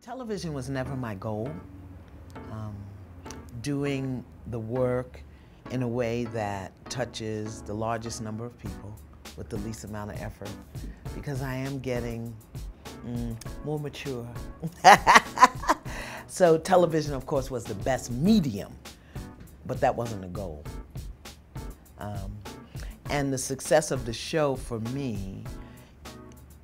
Television was never my goal. Doing the work in a way that touches the largest number of people with the least amount of effort, because I am getting more mature. So television, of course, was the best medium, but that wasn't the goal. And the success of the show for me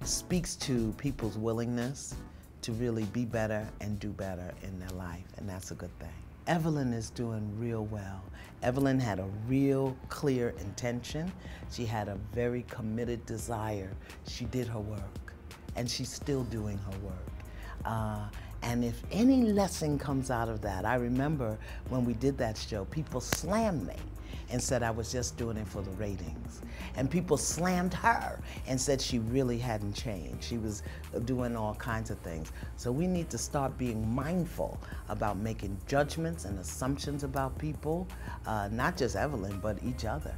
speaks to people's willingness to really be better and do better in their life, and that's a good thing. Evelyn is doing real well. Evelyn had a real clear intention. She had a very committed desire. She did her work, and she's still doing her work. And if any lesson comes out of that, I remember when we did that show, people slammed me and said I was just doing it for the ratings. And people slammed her and said she really hadn't changed. She was doing all kinds of things. So we need to start being mindful about making judgments and assumptions about people, not just Evelyn, but each other.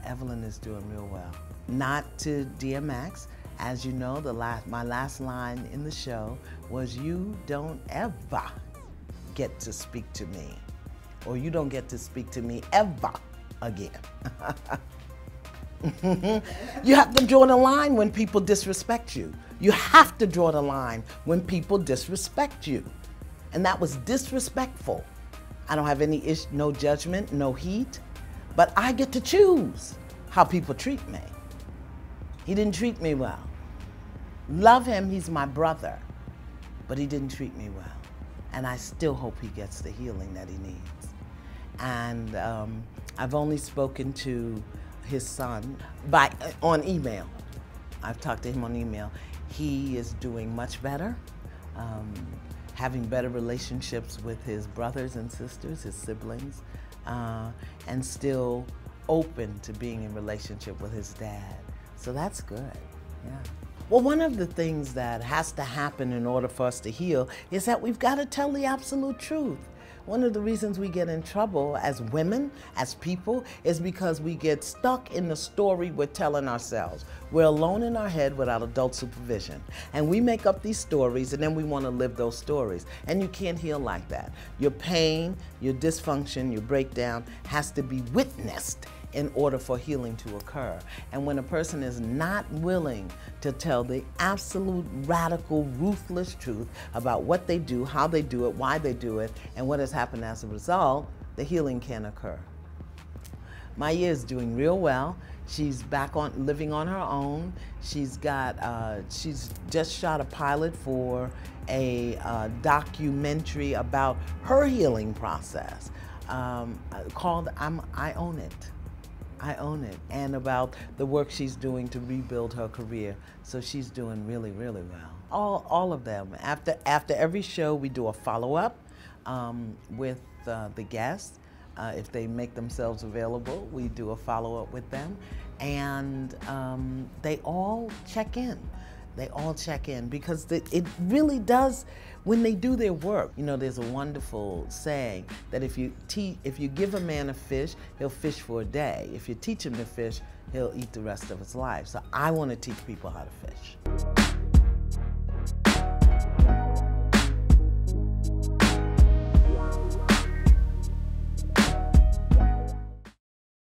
Evelyn is doing real well. Not to DMX. As you know, my last line in the show was, "You don't ever get to speak to me," or "You don't get to speak to me ever again." You have to draw the line when people disrespect you. You have to draw the line when people disrespect you. And that was disrespectful. I don't have no judgment, no heat, but I get to choose how people treat me. He didn't treat me well. Love him, he's my brother, but he didn't treat me well. And I still hope he gets the healing that he needs. And I've only spoken to his son on email. I've talked to him on email. He is doing much better, having better relationships with his brothers and sisters, his siblings, and still open to being in relationship with his dad. So that's good, yeah. Well, one of the things that has to happen in order for us to heal is that we've got to tell the absolute truth. One of the reasons we get in trouble as women, as people, is because we get stuck in the story we're telling ourselves. We're alone in our head without adult supervision. And we make up these stories, and then we want to live those stories. And you can't heal like that. Your pain, your dysfunction, your breakdown has to be witnessed in order for healing to occur. And when a person is not willing to tell the absolute, radical, ruthless truth about what they do, how they do it, why they do it, and what has happened as a result, the healing can't occur. Maia is doing real well. She's back on living on her own. She's just shot a pilot for a documentary about her healing process called I Own It. I Own It, and about the work she's doing to rebuild her career. So she's doing really, really well. All of them. After every show, we do a follow-up with the guests. If they make themselves available, we do a follow-up with them. And they all check in. They all check in because it really does, when they do their work. You know, there's a wonderful saying that if you give a man a fish, he'll fish for a day. If you teach him to fish, he'll eat the rest of his life. So I want to teach people how to fish.